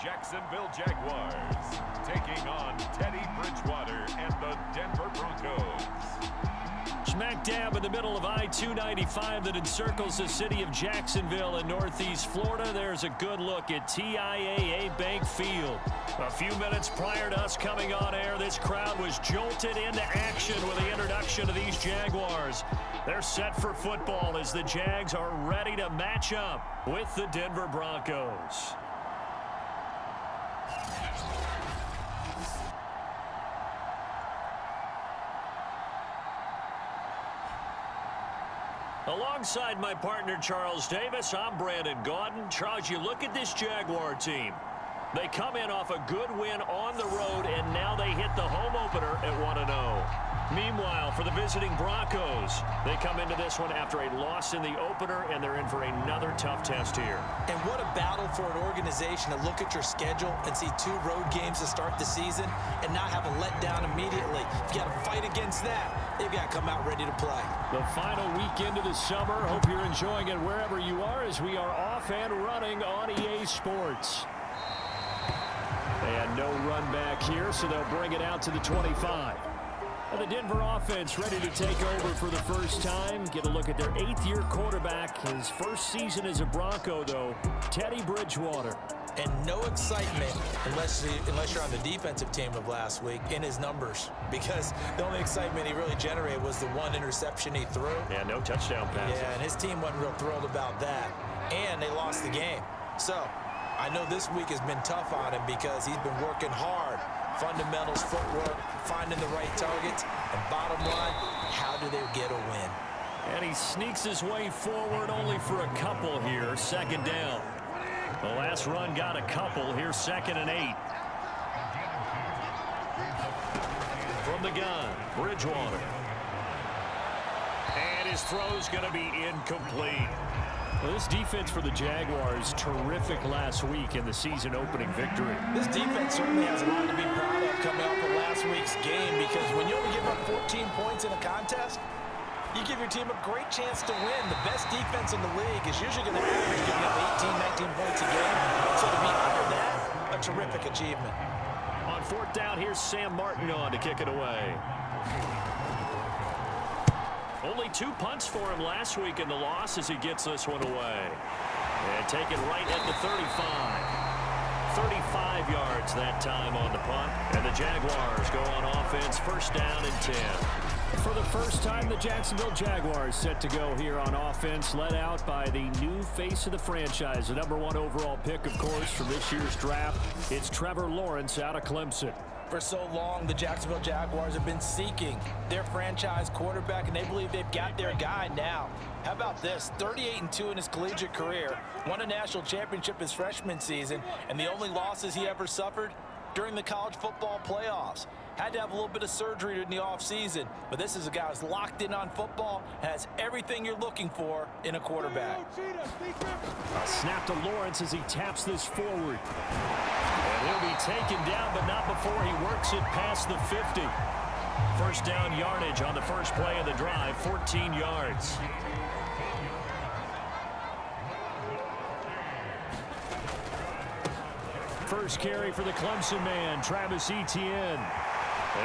Jacksonville Jaguars taking on Teddy Bridgewater and the Denver Broncos. Smack dab in the middle of I-295 that encircles the city of Jacksonville in northeast Florida. There's a good look at TIAA Bank Field. A few minutes prior to us coming on air, this crowd was jolted into action with the introduction of these Jaguars. They're set for football as the Jags are ready to match up with the Denver Broncos. Alongside my partner, Charles Davis, I'm Brandon Gaudin. Charles, you look at this Jaguar team. They come in off a good win on the road, and now they hit the home opener at 1-0. Meanwhile, for the visiting Broncos, they come into this one after a loss in the opener, and they're in for another tough test here. And what a battle for an organization to look at your schedule and see 2 road games to start the season and not have a letdown immediately. You've got to fight against that. They've got to come out ready to play. The final weekend of the summer. Hope you're enjoying it wherever you are as we are off and running on EA Sports. They had no run back here, so they'll bring it out to the 25. And the Denver offense ready to take over for the first time. Get a look at their 8th-year quarterback. His first season as a Bronco, though, Teddy Bridgewater. And no excitement unless you're on the defensive team of last week in his numbers, because the only excitement he really generated was the 1 interception he threw. Yeah, no touchdown passes. Yeah, and his team wasn't real thrilled about that. And they lost the game. So I know this week has been tough on him because he's been working hard. Fundamentals, footwork, finding the right targets, and bottom line, how do they get a win? And he sneaks his way forward only for a couple here. 2nd down. The last run got a couple. Here's 2nd and 8. From the gun, Bridgewater. And his throw's going to be incomplete. Well, this defense for the Jaguars, terrific last week in the season-opening victory. This defense certainly has a lot to be proud of coming off of last week's game, because when you only give up 14 points in a contest, you give your team a great chance to win. The best defense in the league is usually going to average giving up 18, 19 points a game. So to be under that, a terrific achievement. On 4th down, here's Sam Martin on to kick it away. Only 2 punts for him last week in the loss as he gets this one away. And taken right at the 35. 35 yards that time on the punt. And the Jaguars go on offense, 1st down and 10. For the first time, the Jacksonville Jaguars set to go here on offense, led out by the new face of the franchise, the #1 overall pick, of course, from this year's draft. It's Trevor Lawrence out of Clemson. For so long, the Jacksonville Jaguars have been seeking their franchise quarterback, and they believe they've got their guy now. How about this? 38-2 in his collegiate career, won a national championship his freshman season, and the only losses he ever suffered during the college football playoffs. Had to have a little bit of surgery in the offseason, but this is a guy who's locked in on football, has everything you're looking for in a quarterback. A snap to Lawrence as he taps this forward. And he'll be taken down, but not before he works it past the 50. 1st down yardage on the first play of the drive, 14 yards. First carry for the Clemson man, Travis Etienne.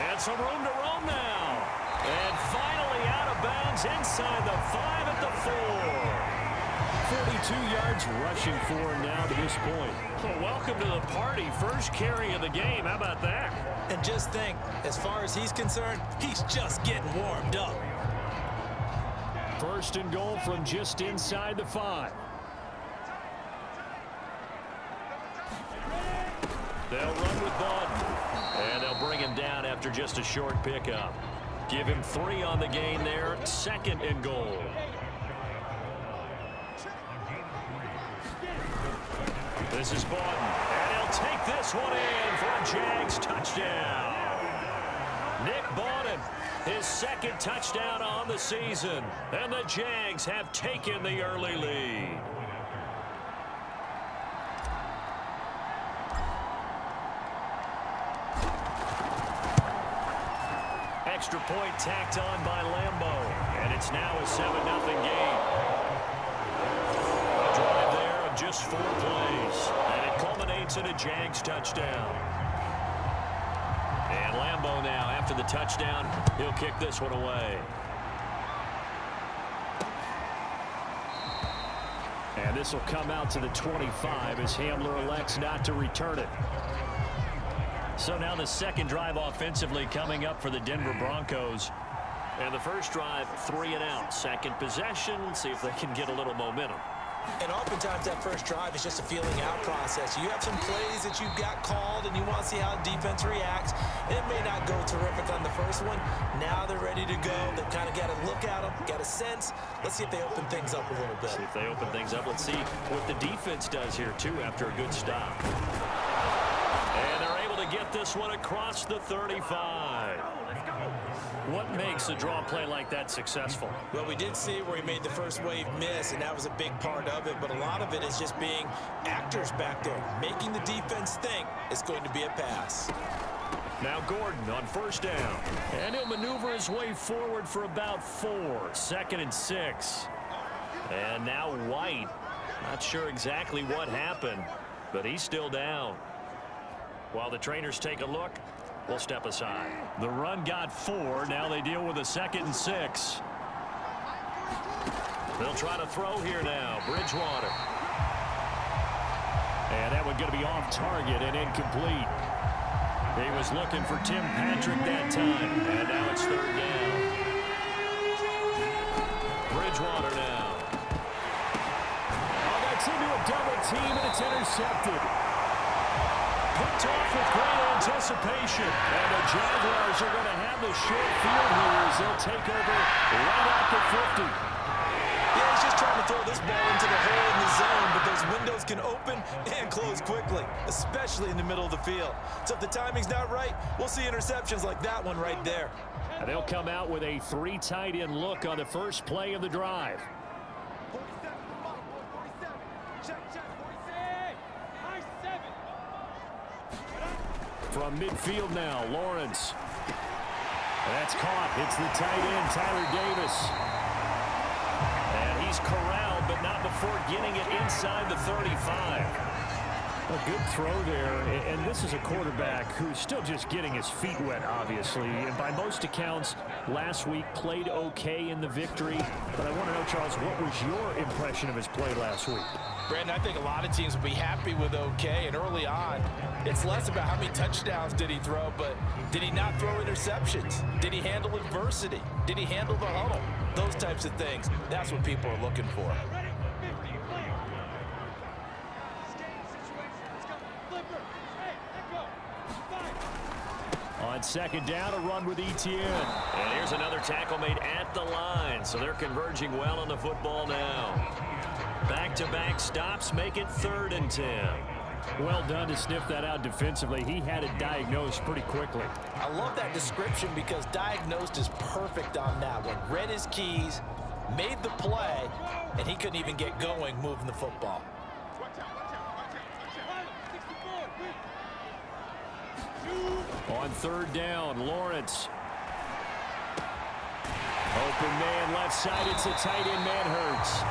And some room to roam now. And finally out of bounds inside the 5 at the 4. 42 yards rushing for him now to this point. Well, welcome to the party. First carry of the game. How about that? And just think, as far as he's concerned, he's just getting warmed up. 1st and goal from just inside the 5. They'll run with Baldwin. And they'll bring him down after just a short pickup. Give him 3 on the gain there. 2nd and goal. This is Baldwin. And he'll take this one in for a Jags touchdown. Nick Baldwin, his 2nd touchdown on the season. And the Jags have taken the early lead. Extra point tacked on by Lambeau. And it's now a 7-0 game. A drive there of just 4 plays. And it culminates makes it a Jags touchdown. And Lambeau now, after the touchdown, he'll kick this one away. And this will come out to the 25 as Hamler elects not to return it. So now the second drive offensively coming up for the Denver Broncos. And the first drive, 3 and out. Second possession, see if they can get a little momentum. And oftentimes that first drive is just a feeling out process. You have some plays that you've got called and you want to see how defense reacts. It may not go terrific on the first one. Now they're ready to go. They've kind of got to look at them, got a sense. Let's see if they open things up a little bit. See if they open things up. Let's see what the defense does here, too, after a good stop. And they're able to get this one across the 35. What makes a draw play like that successful? Well, we did see where he made the first wave miss, and that was a big part of it. But a lot of it is just being actors back there, making the defense think it's going to be a pass. Now Gordon on first down. And he'll maneuver his way forward for about 4. Second and 6. And now White. Not sure exactly what happened, but he's still down. While the trainers take a look, we'll step aside. The run got 4. Now they deal with a 2nd and 6. They'll try to throw here now. Bridgewater. And that one going to be off target and incomplete. He was looking for Tim Patrick that time. And now it's 3rd down. Bridgewater now. Oh, that's into a double team, and it's intercepted. Picked off with great anticipation. And the Jaguars are going to have the short field here as they'll take over right at the 50. Yeah, he's just trying to throw this ball into the hole in the zone, but those windows can open and close quickly, especially in the middle of the field. So if the timing's not right, we'll see interceptions like that one right there. And they'll come out with a 3 tight end look on the first play of the drive. From midfield now, Lawrence. That's caught. It's the tight end, Tyler Davis. And he's corralled, but not before getting it inside the 35. A good throw there, and this is a quarterback who's still just getting his feet wet, obviously. And by most accounts, last week played okay in the victory. But I want to know, Charles, what was your impression of his play last week? Brandon, I think a lot of teams will be happy with okay, and early on, it's less about how many touchdowns did he throw, but did he not throw interceptions? Did he handle adversity? Did he handle the huddle? Those types of things, that's what people are looking for. On 2nd down, a run with Etienne. And here's another tackle made at the line, so they're converging well on the football now. Back-to-back stops make it 3rd and 10. Well done to sniff that out defensively. He had it diagnosed pretty quickly. I love that description because diagnosed is perfect on that one. Read his keys, made the play, and he couldn't even get going moving the football. On 3rd down, Lawrence. Open man left side. It's a tight end, Manhurts.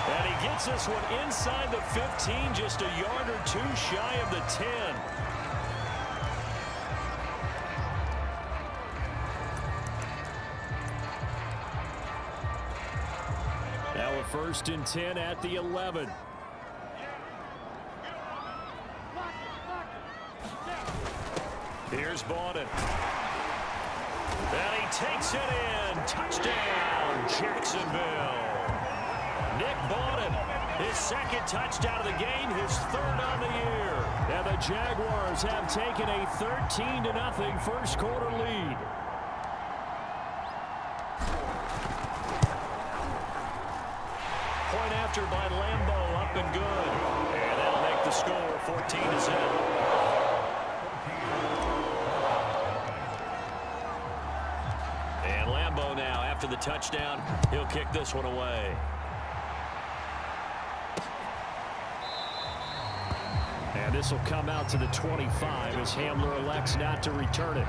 And he gets this one inside the 15, just a yard or 2 shy of the 10. Now a 1st and 10 at the 11. Here's Bowden. And he takes it in. Touchdown, Jacksonville. Nick Bowden, his 2nd touchdown of the game, his 3rd on the year. And the Jaguars have taken a 13-0 first quarter lead. Point after by Lambeau, up and good. And that'll make the score 14-0. And Lambeau now, after the touchdown, he'll kick this one away. And this will come out to the 25 as Hamler elects not to return it.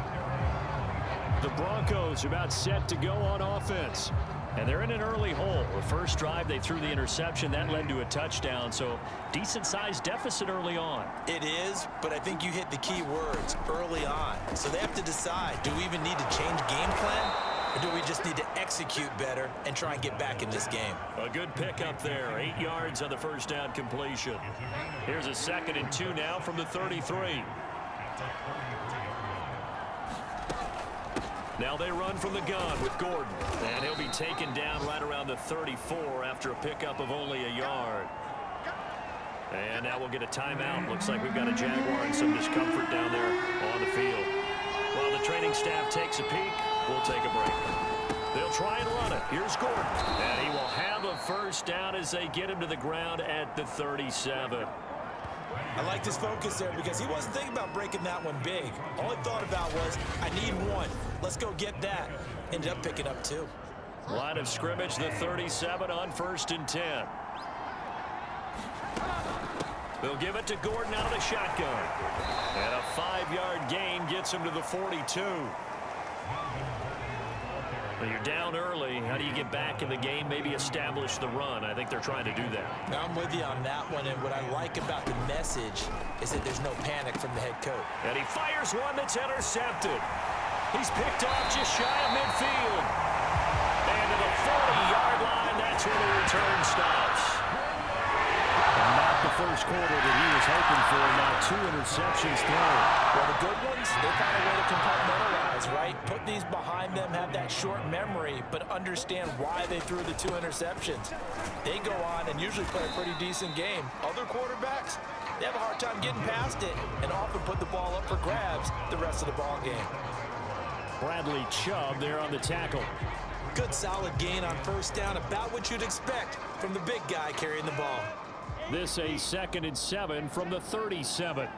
The Broncos are about set to go on offense. And they're in an early hole. The first drive, they threw the interception. That led to a touchdown. So decent-sized deficit early on. It is, but I think you hit the key words, early on. So they have to decide, do we even need to change game plan? Or do we just need to execute better and try and get back in this game? A good pickup there. 8 yards on the first down completion. Here's a 2nd and 2 now from the 33. Now they run from the gun with Gordon. And he'll be taken down right around the 34 after a pickup of only a yard. And now we'll get a timeout. Looks like we've got a Jaguar and some discomfort down there on the field. While the training staff takes a peek, we'll take a break. They'll try and run it. Here's Gordon. And he will have a first down as they get him to the ground at the 37. I liked his focus there because he wasn't thinking about breaking that one big. All he thought about was, I need one. Let's go get that. Ended up picking up 2. Line of scrimmage, the 37 on 1st and 10. They'll give it to Gordon out of the shotgun. And a 5-yard gain gets him to the 42. Well, you're down early. How do you get back in the game? Maybe establish the run. I think they're trying to do that. Now I'm with you on that one, and what I like about the message is that there's no panic from the head coach. And he fires one that's intercepted. He's picked off just shy of midfield. And to the 40-yard line, that's where the return stops. And not the first quarter that he was hoping for. Now 2 interceptions thrown. Well, the good ones, they found a way to compartmentalize, right? Put these behind them, have that short memory, but understand why they threw the 2 interceptions. They go on and usually play a pretty decent game. Other quarterbacks, they have a hard time getting past it and often put the ball up for grabs the rest of the ball game. Bradley Chubb there on the tackle. Good solid gain on first down, about what you'd expect from the big guy carrying the ball. This a 2nd and 7 from the 37.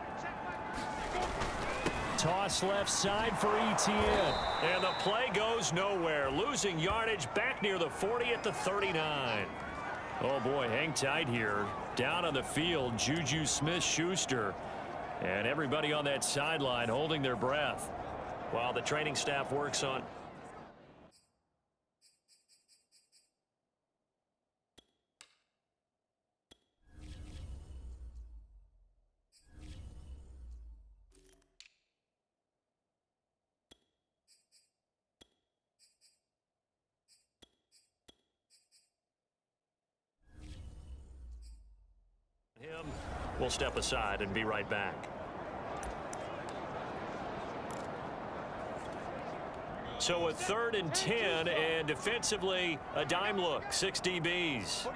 Toss left side for Etienne. And the play goes nowhere. Losing yardage back near the 40 at the 39. Oh, boy, hang tight here. Down on the field, Juju Smith-Schuster. And everybody on that sideline holding their breath while the training staff works on. We'll step aside and be right back. So a 3rd and 10, and defensively a dime look. 6 DBs.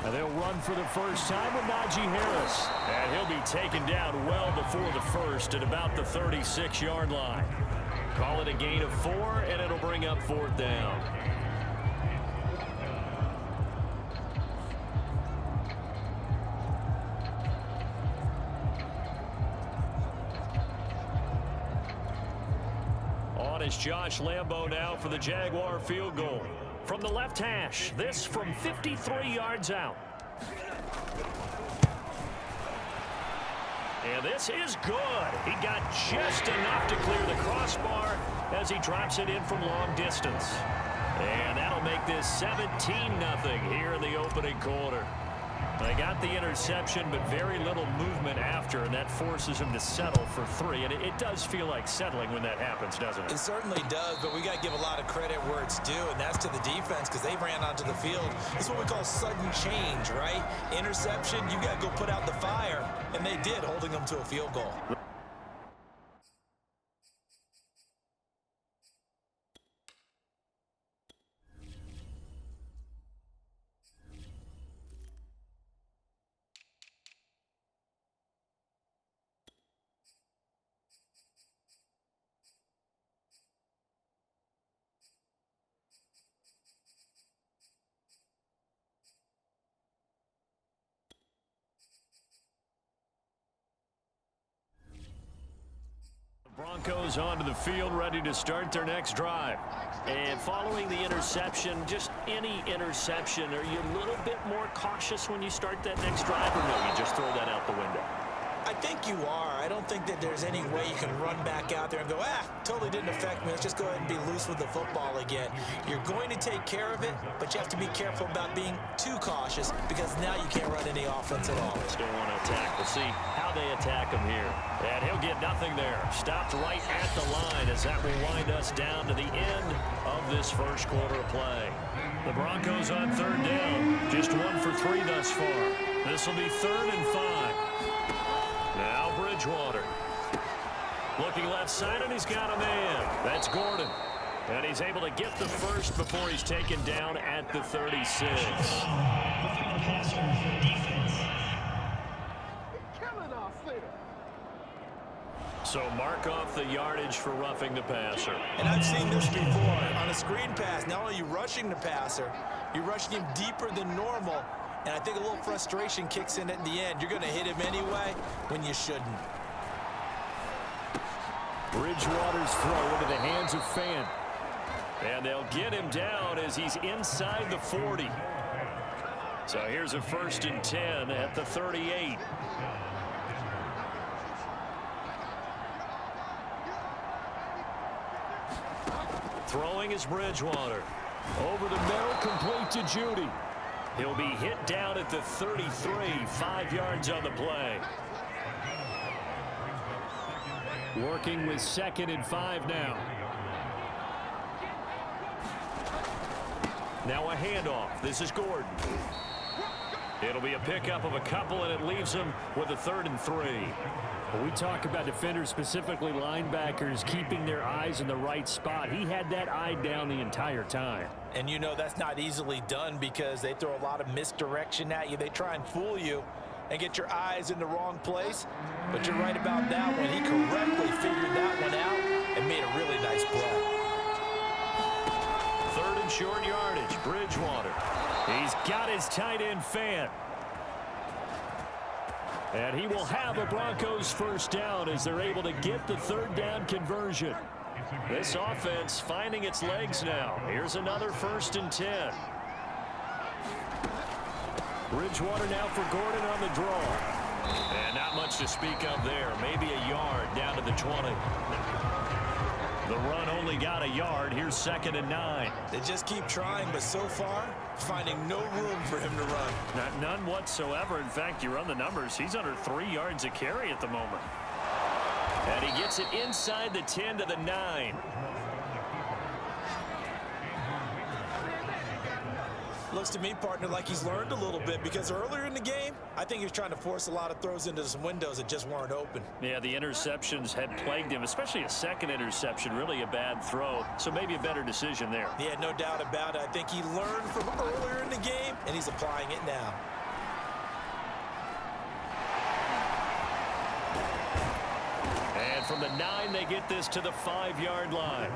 And they'll run for the first time with Najee Harris. And he'll be taken down well before the first at about the 36-yard line. Call it a gain of 4, and it'll bring up 4th down. On is Josh Lambo now for the Jaguar field goal. From the left hash, this from 53 yards out. And this is good. He got just enough to clear the crossbar as he drops it in from long distance. And that'll make this 17-0 here in the opening quarter. They got the interception, but very little movement after, and that forces him to settle for 3. And it does feel like settling when that happens, doesn't it? It certainly does, but we got to give a lot of credit where it's due, and that's to the defense because they ran onto the field. It's what we call sudden change, right? Interception, you got to go put out the fire, and they did, holding them to a field goal. Broncos onto the field, ready to start their next drive. And following the interception, just any interception, are you a little bit more cautious when you start that next drive, or no, you just throw that out the window? I think you are. I don't think that there's any way you can run back out there and go, totally didn't affect me. Let's just go ahead and be loose with the football again. You're going to take care of it, but you have to be careful about being too cautious because now you can't run any offense at all. Still want to attack. We'll see how they attack him here. And he'll get nothing there. Stopped right at the line as that will wind us down to the end of this first quarter of play. The Broncos on third down. Just 1 for 3 thus far. This will be 3rd and 5. Now Bridgewater. Looking left side, and he's got a man. That's Gordon. And he's able to get the first before he's taken down at the 36. So mark off the yardage for roughing the passer. And I've seen this before. On a screen pass, not only are you rushing the passer, you're rushing him deeper than normal. And I think a little frustration kicks in at the end. You're going to hit him anyway when you shouldn't. Bridgewater's throw into the hands of Fant. And they'll get him down as he's inside the 40. So here's a 1st and 10 at the 38. Throwing is Bridgewater. Over the middle, complete to Judy. He'll be hit down at the 33, 5 yards on the play. Working with 2nd and 5 now. Now a handoff. This is Gordon. It'll be a pickup of a couple, and it leaves him with a 3rd and 3. When we talk about defenders, specifically linebackers, keeping their eyes in the right spot, he had that eye down the entire time. And you know that's not easily done because they throw a lot of misdirection at you. They try and fool you and get your eyes in the wrong place. But you're right about that one. He correctly figured that one out and made a really nice play. 3rd and short yardage. Bridgewater. He's got his tight end Fant. And he will have a Broncos first down as they're able to get the 3rd down conversion. This offense finding its legs now. Here's another 1st and 10. Bridgewater now for Gordon on the draw. And not much to speak of there. Maybe a yard down to the 20. The run only got a yard. Here's 2nd and 9. They just keep trying, but so far, finding no room for him to run. None whatsoever. In fact, you run the numbers. He's under 3 yards a carry at the moment. And he gets it inside the 10 to the 9. Looks to me, partner, like he's learned a little bit because earlier in the game, I think he was trying to force a lot of throws into some windows that just weren't open. Yeah, the interceptions had plagued him, especially a second interception, really a bad throw. So maybe a better decision there. Yeah, no doubt about it. I think he learned from earlier in the game, and he's applying it now. And from the 9, they get this to the 5-yard line.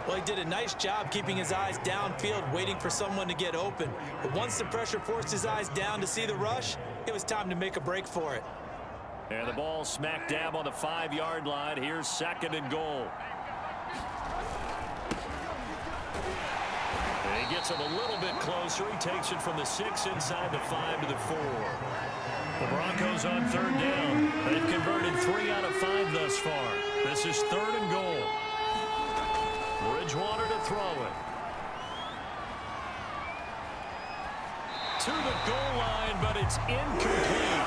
Well, he did a nice job keeping his eyes downfield, waiting for someone to get open. But once the pressure forced his eyes down to see the rush, it was time to make a break for it. And the ball smack dab on the 5-yard line. Here's 2nd and goal. And he gets him a little bit closer. He takes it from the 6 inside the 5 to the 4. The Broncos on 3rd down. They've converted 3 out of 5 thus far. This is 3rd and goal. Bridgewater to throw it. To the goal line, but it's incomplete.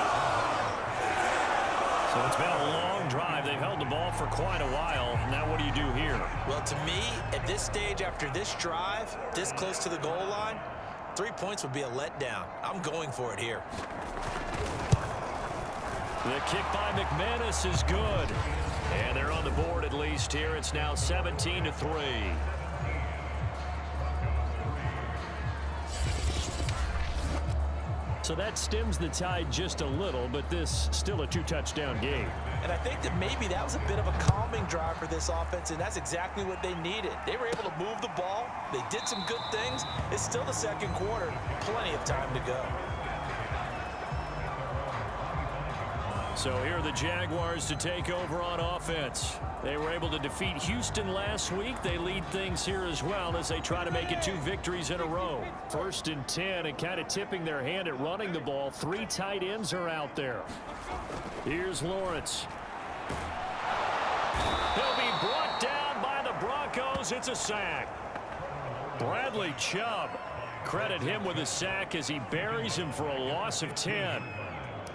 So it's been a long drive. They've held the ball for quite a while. Now what do you do here? Well, to me, at this stage, after this drive, this close to the goal line, 3 points would be a letdown. I'm going for it here. The kick by McManus is good. And they're on the board at least here. It's now 17-3. So that stems the tide just a little, but this still a 2-touchdown game. And I think that maybe that was a bit of a calming drive for this offense, and that's exactly what they needed. They were able to move the ball. They did some good things. It's still the 2nd quarter. Plenty of time to go. So here are the Jaguars to take over on offense. They were able to defeat Houston last week. They lead things here as well as they try to make it 2 victories in a row. 1st and 10, and kind of tipping their hand at running the ball. 3 tight ends are out there. Here's Lawrence. He'll be brought down by the Broncos. It's a sack. Bradley Chubb. Credit him with a sack as he buries him for a loss of 10.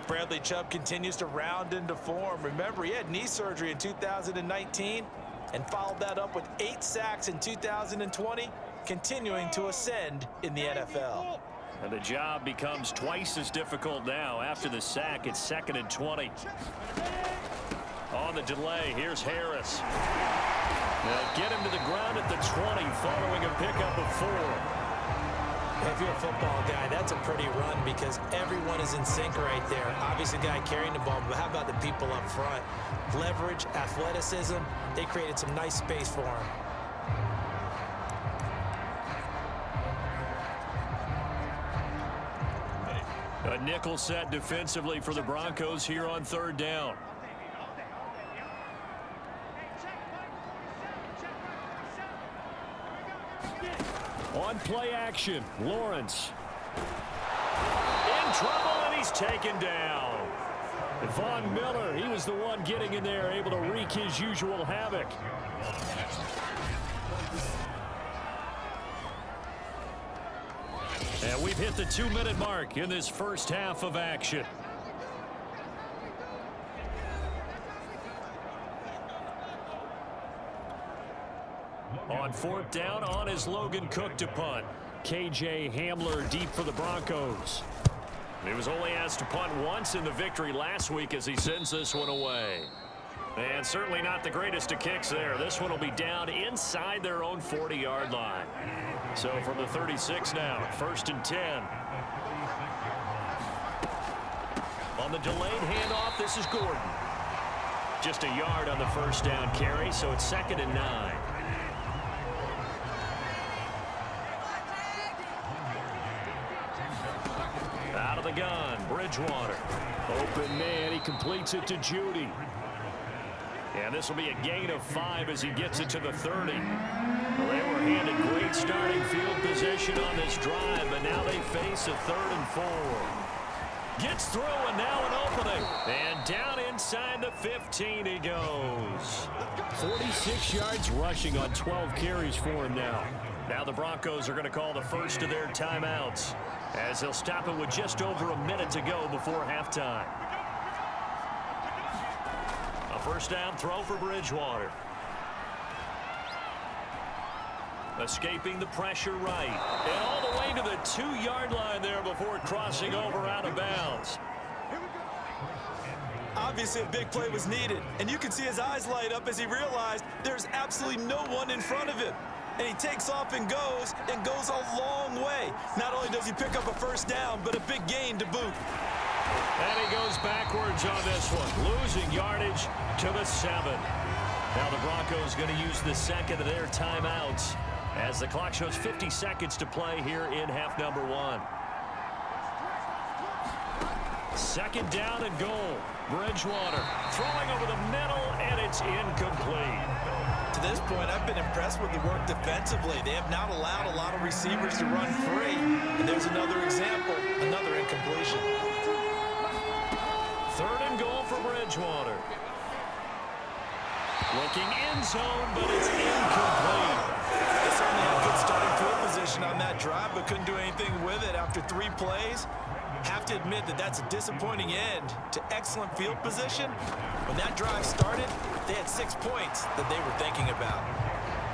Bradley Chubb continues to round into form. Remember, he had knee surgery in 2019 and followed that up with 8 sacks in 2020, continuing to ascend in the NFL. And the job becomes twice as difficult now. After the sack, it's 2nd and 20. On the delay, here's Harris. They'll get him to the ground at the 20 following a pickup of 4. If you're a football guy, that's a pretty run because everyone is in sync right there. Obviously, the guy carrying the ball, but how about the people up front? Leverage, athleticism, they created some nice space for him. A nickel set defensively for the Broncos here on 3rd down. On play action, Lawrence. In trouble, and he's taken down. Von Miller, he was the one getting in there, able to wreak his usual havoc. And we've hit the 2-minute mark in this first half of action. On 4th down, on is Logan Cook to punt. KJ Hamler deep for the Broncos. He was only asked to punt once in the victory last week as he sends this one away. And certainly not the greatest of kicks there. This one will be down inside their own 40-yard line. So from the 36 now, 1st and 10. On the delayed handoff, this is Gordon. Just a yard on the 1st down carry, so it's 2nd and 9. Out of the gun, Bridgewater. Open man, he completes it to Judy. And this will be a gain of 5 as he gets it to the 30. Well, they were handed great starting field position on this drive, but now they face a 3rd and 4. Gets through, and now an opening. And down inside the 15 he goes. 46 yards rushing on 12 carries for him now. Now the Broncos are going to call the first of their timeouts, as they'll stop it with just over a minute to go before halftime. A 1st down throw for Bridgewater. Escaping the pressure right. And all the way to the 2-yard line there before crossing over out of bounds. Obviously, a big play was needed, and you can see his eyes light up as he realized there's absolutely no one in front of him. And he takes off and goes a long way. Not only does he pick up a 1st down, but a big gain to boot. And he goes backwards on this one, losing yardage to the 7. Now the Broncos going to use the 2nd of their timeouts as the clock shows 50 seconds to play here in half number 1. 2nd down and goal. Bridgewater throwing over the middle, and it's incomplete. To this point, I've been impressed with the work defensively. They have not allowed a lot of receivers to run free. And there's another example, another incompletion. 3rd and goal for Bridgewater. Looking end zone, but it's incomplete. They certainly had good starting field position on that drive, but couldn't do anything with it after 3 plays. Have to admit that that's a disappointing end to excellent field position. When that drive started, they had 6 points that they were thinking about.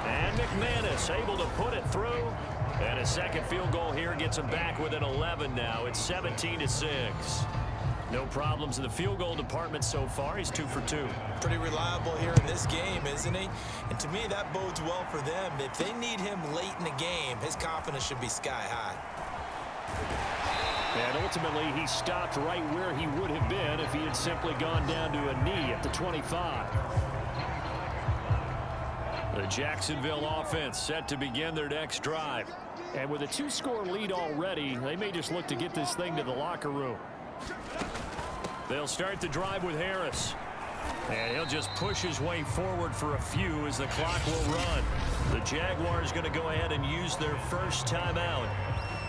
And McManus able to put it through. And a 2nd field goal here gets him back within 11 now. It's 17-6. No problems in the field goal department so far. He's 2 for 2. Pretty reliable here in this game, isn't he? And to me, that bodes well for them. If they need him late in the game, his confidence should be sky high. And ultimately, he stopped right where he would have been if he had simply gone down to a knee at the 25. The Jacksonville offense set to begin their next drive. And with a 2-score lead already, they may just look to get this thing to the locker room. They'll start the drive with Harris. And he'll just push his way forward for a few as the clock will run. The Jaguars going to go ahead and use their first timeout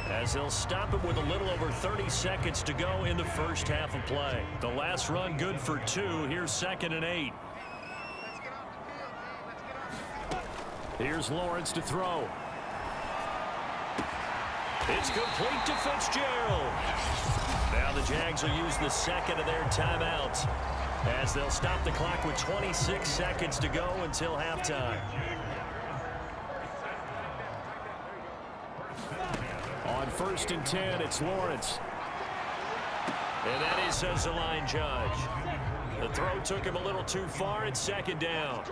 as they'll stop it with a little over 30 seconds to go in the first half of play. The last run good for 2. Here's 2nd and 8. Here's Lawrence to throw. It's complete to Fitzgerald. Now the Jags will use the second of their timeouts as they'll stop the clock with 26 seconds to go until halftime. On 1st and 10, it's Lawrence. And that is, says the line judge. The throw took him a little too far. It's 2nd down.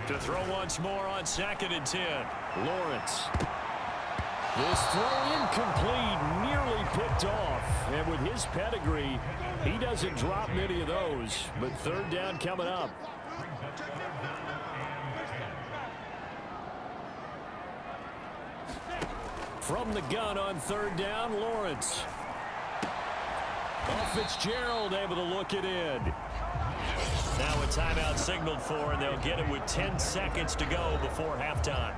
To throw once more on 2nd and 10. Lawrence. This throw incomplete, nearly picked off. And with his pedigree, he doesn't drop many of those. But 3rd down coming up. From the gun on 3rd down, Lawrence. Oh, Fitzgerald able to look it in. Now a timeout signaled for, and they'll get it with 10 seconds to go before halftime.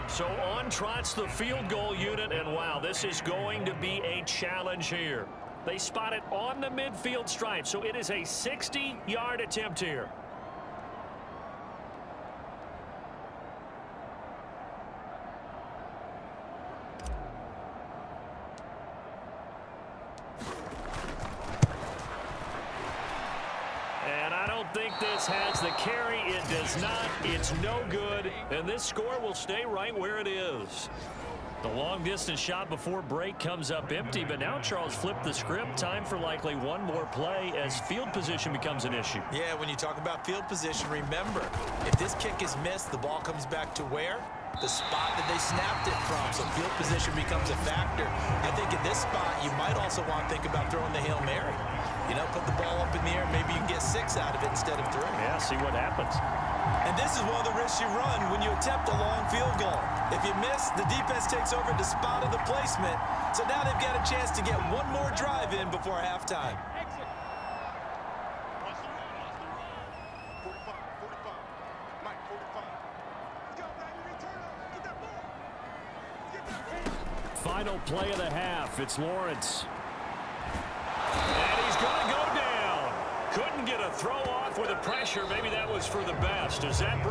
So on trots the field goal unit, and wow, this is going to be a challenge here. They spot it on the midfield stripe, so it is a 60-yard attempt here. Think this has the carry. It does not. It's no good. And this score will stay right where it is. The long distance shot before break comes up empty, but now Charles flipped the script. Time for likely one more play as field position becomes an issue. Yeah, when you talk about field position, remember, if this kick is missed, the ball comes back to where? The spot that they snapped it from. So field position becomes a factor. I think in this spot, you might also want to think about throwing the Hail Mary. You know, put the ball up in the air. Maybe you can get 6 out of it instead of 3. Yeah, see what happens. And this is one of the risks you run when you attempt a long field goal. If you miss, the defense takes over the spot of the placement. So now they've got a chance to get one more drive in before halftime. Final play of the half. It's Lawrence. And he's going to go down. Couldn't get a throw off with the pressure. Maybe that was for the best. Does that